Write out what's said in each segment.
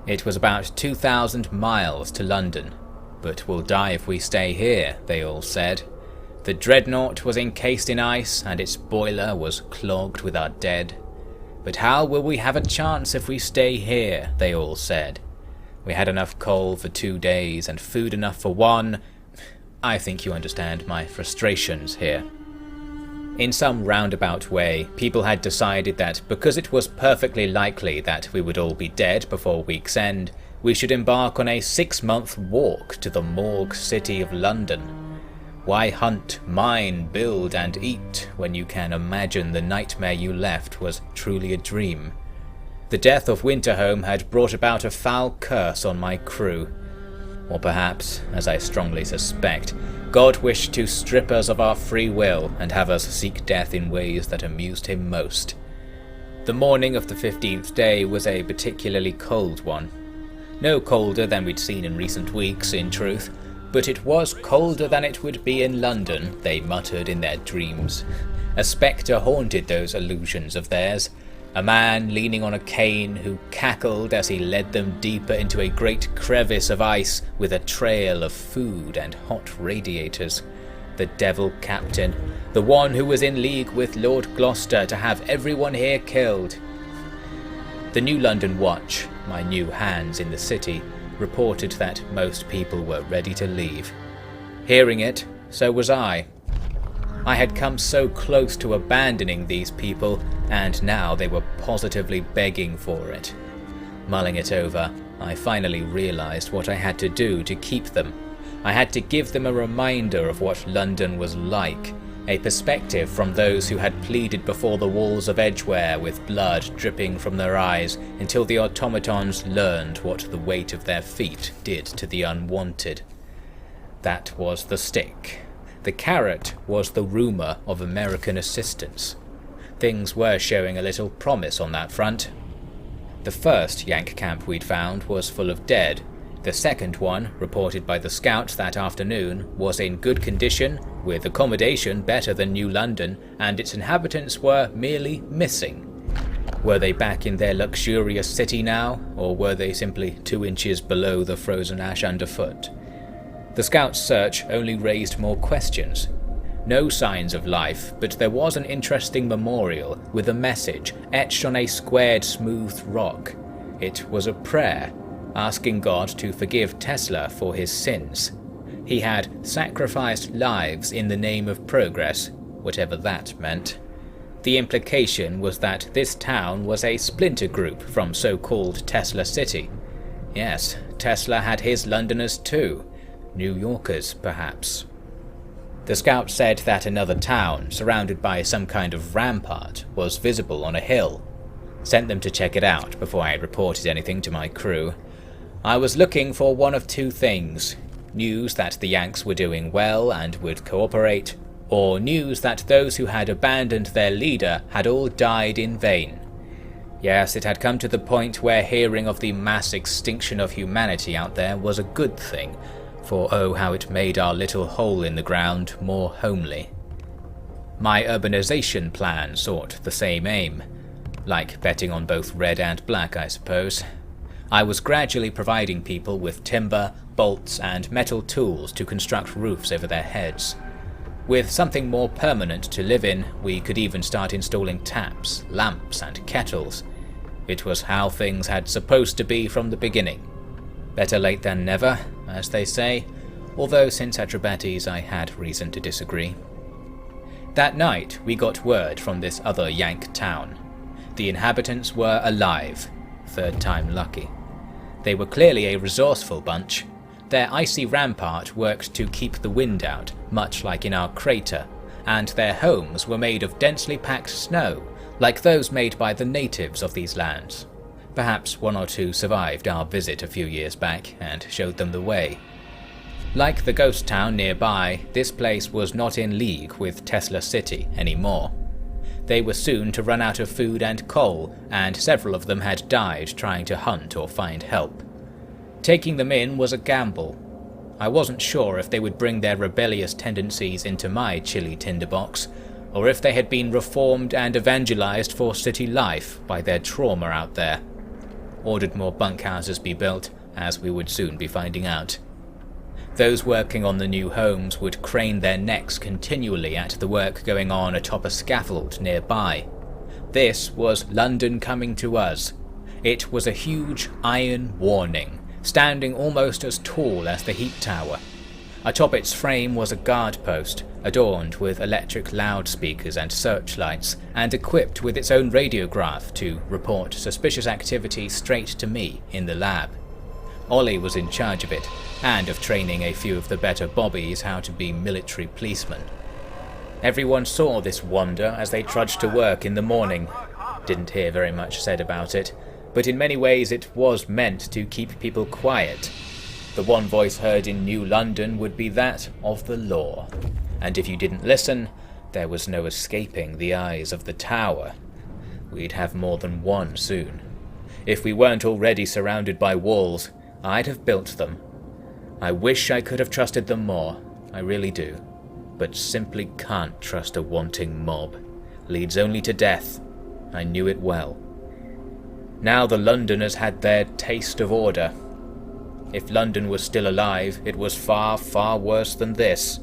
It was about 2,000 miles to London, but we'll die if we stay here, they all said. The dreadnought was encased in ice and its boiler was clogged with our dead. But how will we have a chance if we stay here, they all said. We had enough coal for 2 days and food enough for one. I think you understand my frustrations here. In some roundabout way, people had decided that because it was perfectly likely that we would all be dead before week's end, we should embark on a 6-month walk to the morgue city of London. Why hunt, mine, build and eat when you can imagine the nightmare you left was truly a dream? The death of Winterhome had brought about a foul curse on my crew. Or perhaps, as I strongly suspect, God wished to strip us of our free will and have us seek death in ways that amused him most. The morning of the 15th day was a particularly cold one. No colder than we'd seen in recent weeks, in truth, but it was colder than it would be in London, they muttered in their dreams. A spectre haunted those illusions of theirs, a man leaning on a cane who cackled as he led them deeper into a great crevice of ice with a trail of food and hot radiators. The devil captain, the one who was in league with Lord Gloucester to have everyone here killed. The New London Watch, my new hands in the city, reported that most people were ready to leave. Hearing it, so was I. I had come so close to abandoning these people, and now they were positively begging for it. Mulling it over, I finally realised what I had to do to keep them. I had to give them a reminder of what London was like, a perspective from those who had pleaded before the walls of Edgware with blood dripping from their eyes until the automatons learned what the weight of their feet did to the unwanted. That was the stick. The carrot was the rumour of American assistance. Things were showing a little promise on that front. The first Yank camp we'd found was full of dead. The second one, reported by the scouts that afternoon, was in good condition, with accommodation better than New London, and its inhabitants were merely missing. Were they back in their luxurious city now, or were they simply 2 inches below the frozen ash underfoot? The scouts' search only raised more questions. No signs of life, but there was an interesting memorial with a message etched on a squared smooth rock. It was a prayer, asking God to forgive Tesla for his sins. He had sacrificed lives in the name of progress, whatever that meant. The implication was that this town was a splinter group from so-called Tesla City. Yes, Tesla had his Londoners too. New Yorkers, perhaps. The scouts said that another town, surrounded by some kind of rampart, was visible on a hill. Sent them to check it out before I reported anything to my crew. I was looking for one of 2 things: news that the Yanks were doing well and would cooperate, or news that those who had abandoned their leader had all died in vain. Yes, it had come to the point where hearing of the mass extinction of humanity out there was a good thing, for oh how it made our little hole in the ground more homely. My urbanization plan sought the same aim. Like betting on both red and black, I suppose. I was gradually providing people with timber, bolts and metal tools to construct roofs over their heads. With something more permanent to live in, we could even start installing taps, lamps and kettles. It was how things had supposed to be from the beginning. Better late than never, as they say, although since Atrabates I had reason to disagree. That night we got word from this other Yank town. The inhabitants were alive. 3rd time lucky. They were clearly a resourceful bunch. Their icy rampart worked to keep the wind out, much like in our crater, and their homes were made of densely packed snow, like those made by the natives of these lands. Perhaps 1 or 2 survived our visit a few years back and showed them the way. Like the ghost town nearby, this place was not in league with Tesla City anymore. They were soon to run out of food and coal, and several of them had died trying to hunt or find help. Taking them in was a gamble. I wasn't sure if they would bring their rebellious tendencies into my chilly tinderbox, or if they had been reformed and evangelized for city life by their trauma out there. ordered more bunkhouses be built, as we would soon be finding out. Those working on the new homes would crane their necks continually at the work going on atop a scaffold nearby. This was London coming to us. It was a huge iron warning, standing almost as tall as the heat tower. Atop its frame was a guard post, adorned with electric loudspeakers and searchlights, and equipped with its own radiograph to report suspicious activity straight to me in the lab. Ollie was in charge of it, and of training a few of the better bobbies how to be military policemen. Everyone saw this wonder as they trudged to work in the morning. Didn't hear very much said about it, but in many ways it was meant to keep people quiet. The one voice heard in New London would be that of the law, and if you didn't listen, there was no escaping the eyes of the tower. We'd have more than one soon. If we weren't already surrounded by walls, I'd have built them. I wish I could have trusted them more, I really do, but simply can't trust a wanting mob. Leads only to death. I knew it well. Now the Londoners had their taste of order. If London was still alive, it was far, far worse than this.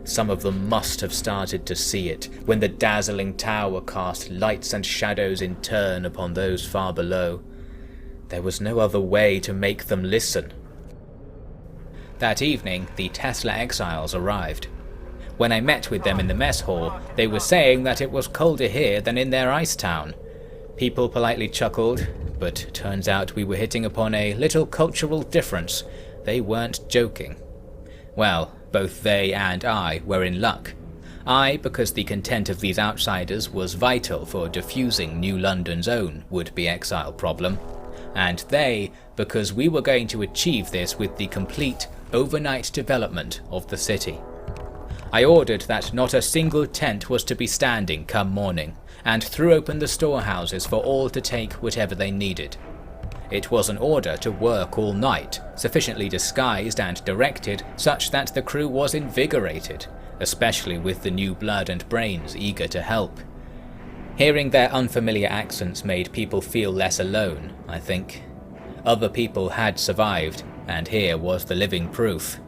Some of them must have started to see it, when the dazzling tower cast lights and shadows in turn upon those far below. There was no other way to make them listen. That evening, the Tesla exiles arrived. When I met with them in the mess hall, they were saying that it was colder here than in their ice town. People politely chuckled, but turns out we were hitting upon a little cultural difference. They weren't joking. Well, both they and I were in luck. I, because the content of these outsiders was vital for diffusing New London's own would-be exile problem, and they, because we were going to achieve this with the complete, overnight development of the city. I ordered that not a single tent was to be standing come morning, and threw open the storehouses for all to take whatever they needed. It was an order to work all night, sufficiently disguised and directed such that the crew was invigorated, especially with the new blood and brains eager to help. Hearing their unfamiliar accents made people feel less alone, I think. Other people had survived, and here was the living proof.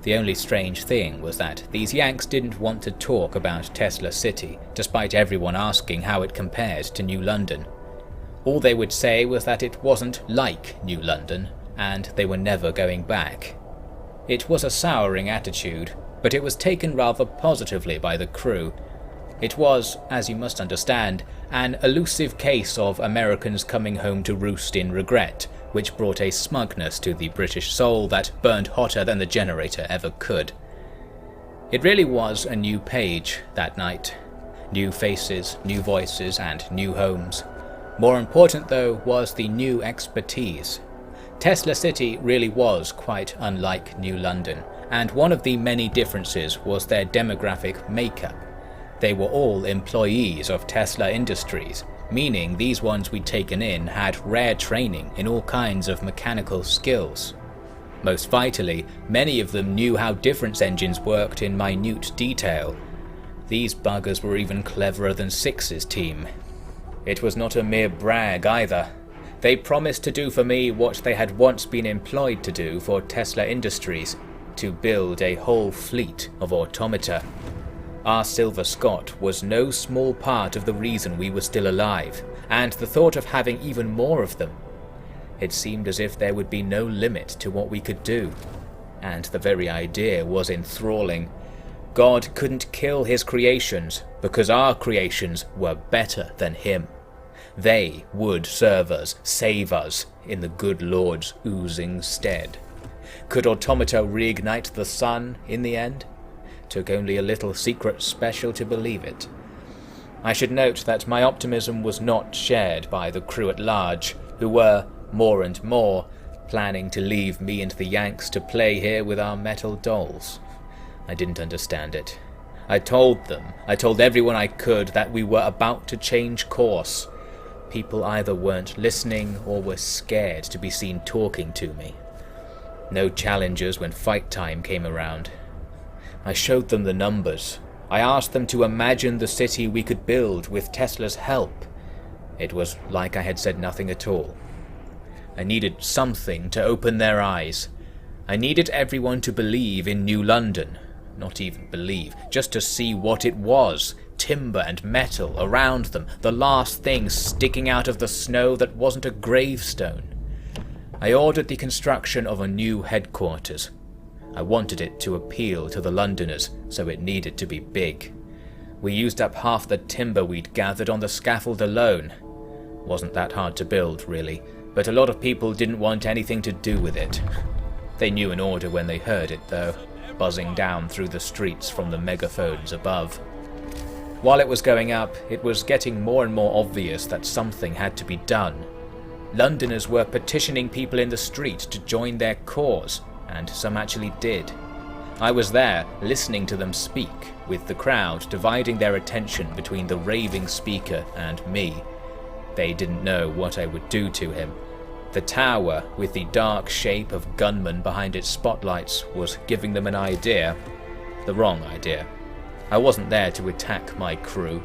The only strange thing was that these Yanks didn't want to talk about Tesla City, despite everyone asking how it compared to New London. All they would say was that it wasn't like New London, and they were never going back. It was a souring attitude, but it was taken rather positively by the crew. It was, as you must understand, an elusive case of Americans coming home to roost in regret, which brought a smugness to the British soul that burned hotter than the generator ever could. It really was a new page that night. New faces, new voices, and new homes. More important, though, was the new expertise. Tesla City really was quite unlike New London, and one of the many differences was their demographic makeup. They were all employees of Tesla Industries, meaning these ones we'd taken in had rare training in all kinds of mechanical skills. Most vitally, many of them knew how difference engines worked in minute detail. These buggers were even cleverer than Six's team. It was not a mere brag either. They promised to do for me what they had once been employed to do for Tesla Industries, to build a whole fleet of automata. Our Silver Scott was no small part of the reason we were still alive, and the thought of having even more of them. It seemed as if there would be no limit to what we could do, and the very idea was enthralling. God couldn't kill his creations, because our creations were better than him. They would serve us, save us, in the good Lord's oozing stead. Could automata reignite the sun in the end? Took only a little secret special to believe it. I should note that my optimism was not shared by the crew at large, who were, more and more, planning to leave me and the Yanks to play here with our metal dolls. I didn't understand it. I told everyone I could that we were about to change course. People either weren't listening or were scared to be seen talking to me. No challengers when fight time came around. I showed them the numbers. I asked them to imagine the city we could build with Tesla's help. It was like I had said nothing at all. I needed something to open their eyes. I needed everyone to believe in New London. Not even believe, just to see what it was. Timber and metal around them, the last thing sticking out of the snow that wasn't a gravestone. I ordered the construction of a new headquarters. I wanted it to appeal to the Londoners, so it needed to be big. We used up half the timber we'd gathered on the scaffold alone. Wasn't that hard to build, really, but a lot of people didn't want anything to do with it. They knew an order when they heard it, though, buzzing down through the streets from the megaphones above. While it was going up, it was getting more and more obvious that something had to be done. Londoners were petitioning people in the street to join their cause, and some actually did. I was there, listening to them speak, with the crowd dividing their attention between the raving speaker and me. They didn't know what I would do to him. The tower, with the dark shape of gunmen behind its spotlights, was giving them an idea. The wrong idea. I wasn't there to attack my crew.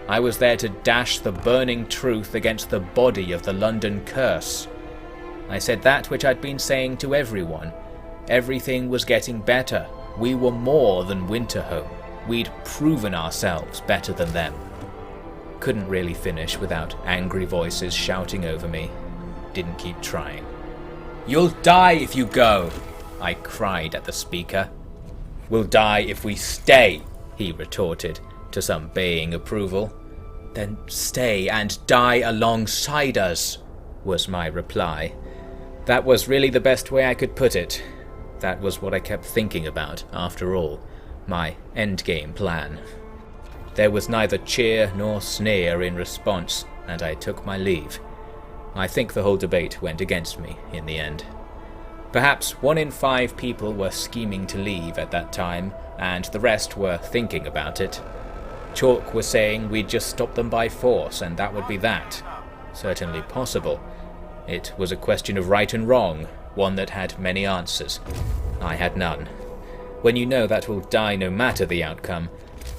I was there to dash the burning truth against the body of the London curse. I said that which I'd been saying to everyone. Everything was getting better. We were more than Winterhome. We'd proven ourselves better than them. Couldn't really finish without angry voices shouting over me. Didn't keep trying. "You'll die if you go," I cried at the speaker. "We'll die if we stay," he retorted, to some baying approval. "Then stay and die alongside us," was my reply. That was really the best way I could put it. That was what I kept thinking about, after all, my endgame plan. There was neither cheer nor sneer in response, and I took my leave. I think the whole debate went against me in the end. Perhaps 1 in 5 people were scheming to leave at that time, and the rest were thinking about it. Chalk was saying we'd just stop them by force, and that would be that. Certainly possible. It was a question of right and wrong, one that had many answers. I had none. When you know that we'll die no matter the outcome,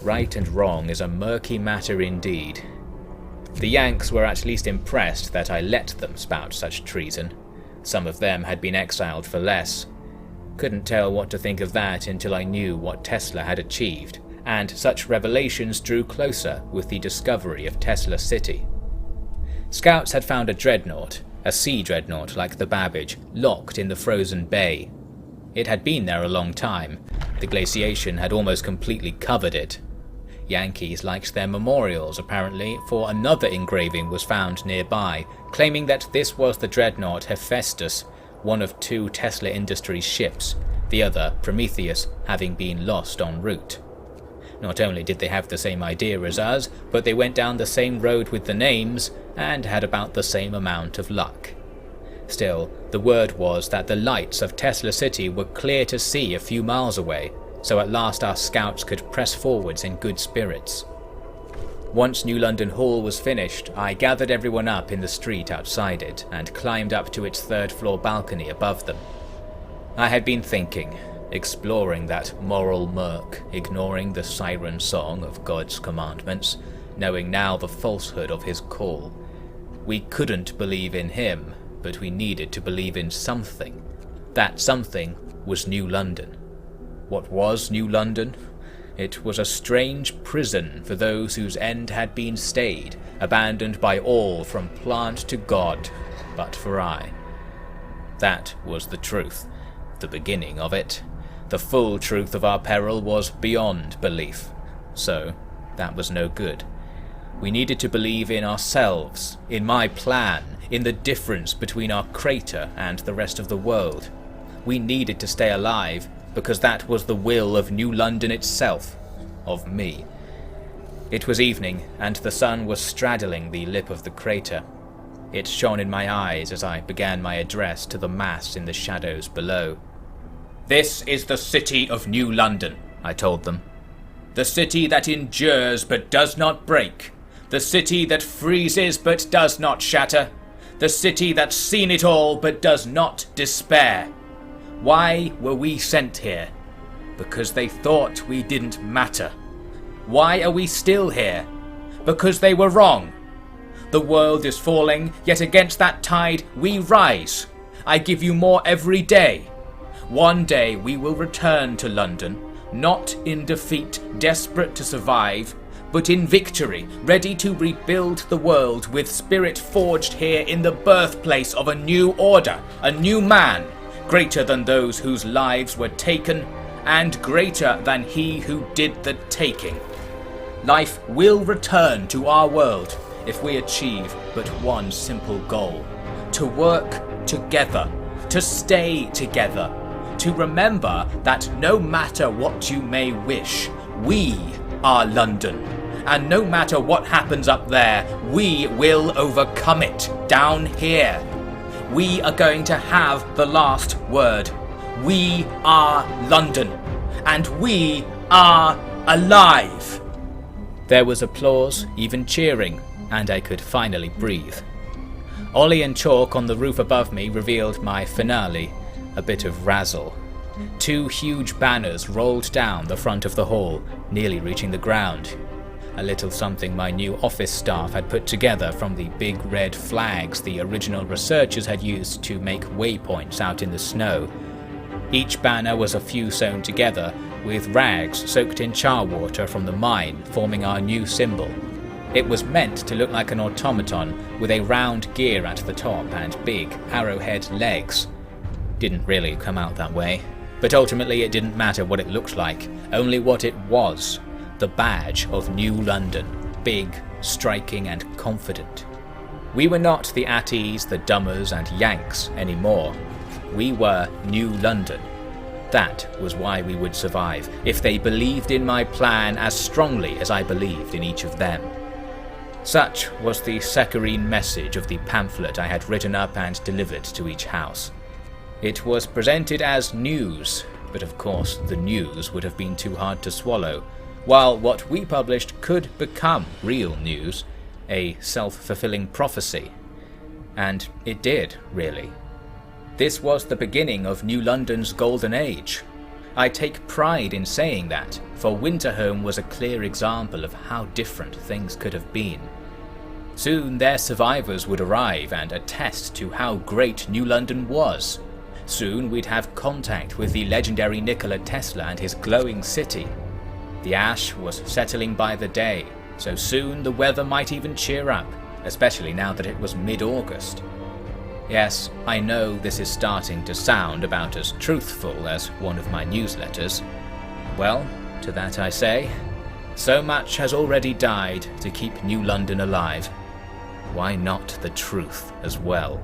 right and wrong is a murky matter indeed. The Yanks were at least impressed that I let them spout such treason. Some of them had been exiled for less. Couldn't tell what to think of that until I knew what Tesla had achieved, and such revelations drew closer with the discovery of Tesla City. Scouts had found a dreadnought, a sea dreadnought like the Babbage, locked in the frozen bay. It had been there a long time. The glaciation had almost completely covered it. Yankees liked their memorials, apparently, for another engraving was found nearby, claiming that this was the dreadnought Hephaestus, one of 2 Tesla Industries ships, the other, Prometheus, having been lost en route. Not only did they have the same idea as us, but they went down the same road with the names, and had about the same amount of luck. Still, the word was that the lights of Tesla City were clear to see a few miles away, so at last our scouts could press forwards in good spirits. Once New London Hall was finished, I gathered everyone up in the street outside it, and climbed up to its 3rd-floor balcony above them. I had been thinking, exploring that moral murk, ignoring the siren song of God's commandments, knowing now the falsehood of his call. We couldn't believe in him, but we needed to believe in something. That something was New London. What was New London? It was a strange prison for those whose end had been stayed, abandoned by all from plant to god, but for I. That was the truth, the beginning of it. The full truth of our peril was beyond belief, so that was no good. We needed to believe in ourselves, in my plan, in the difference between our crater and the rest of the world. We needed to stay alive, because that was the will of New London itself, of me. It was evening, and the sun was straddling the lip of the crater. It shone in my eyes as I began my address to the mass in the shadows below. "This is the city of New London," I told them. "The city that endures but does not break. The city that freezes but does not shatter. The city that's seen it all but does not despair. Why were we sent here? Because they thought we didn't matter. Why are we still here? Because they were wrong. The world is falling, yet against that tide we rise. I give you more every day. One day we will return to London, not in defeat, desperate to survive, but in victory, ready to rebuild the world with spirit forged here in the birthplace of a new order, a new man, greater than those whose lives were taken, and greater than he who did the taking. Life will return to our world if we achieve but one simple goal: to work together, to stay together, to remember that no matter what you may wish, we are London. And no matter what happens up there, we will overcome it down here. We are going to have the last word. We are London. And we are alive. There was applause, even cheering, and I could finally breathe. Ollie and chalk on the roof above me revealed my finale, a bit of razzle. 2 huge banners rolled down the front of the hall, nearly reaching the ground. A little something my new office staff had put together from the big red flags the original researchers had used to make waypoints out in the snow. Each banner was a few sewn together, with rags soaked in char water from the mine forming our new symbol. It was meant to look like an automaton with a round gear at the top and big arrowhead legs. Didn't really come out that way, but ultimately it didn't matter what it looked like, only what it was. The badge of New London, big, striking and confident. We were not the Atties, the Dummers and Yanks anymore. We were New London. That was why we would survive, if they believed in my plan as strongly as I believed in each of them. Such was the saccharine message of the pamphlet I had written up and delivered to each house. It was presented as news, but of course the news would have been too hard to swallow, while what we published could become real news, a self-fulfilling prophecy. And it did, really. This was the beginning of New London's golden age. I take pride in saying that, for Winterhome was a clear example of how different things could have been. Soon their survivors would arrive and attest to how great New London was. Soon we'd have contact with the legendary Nikola Tesla and his glowing city. The ash was settling by the day, so soon the weather might even cheer up, especially now that it was mid-August. Yes, I know this is starting to sound about as truthful as one of my newsletters. Well, to that I say, so much has already died to keep New London alive. Why not the truth as well?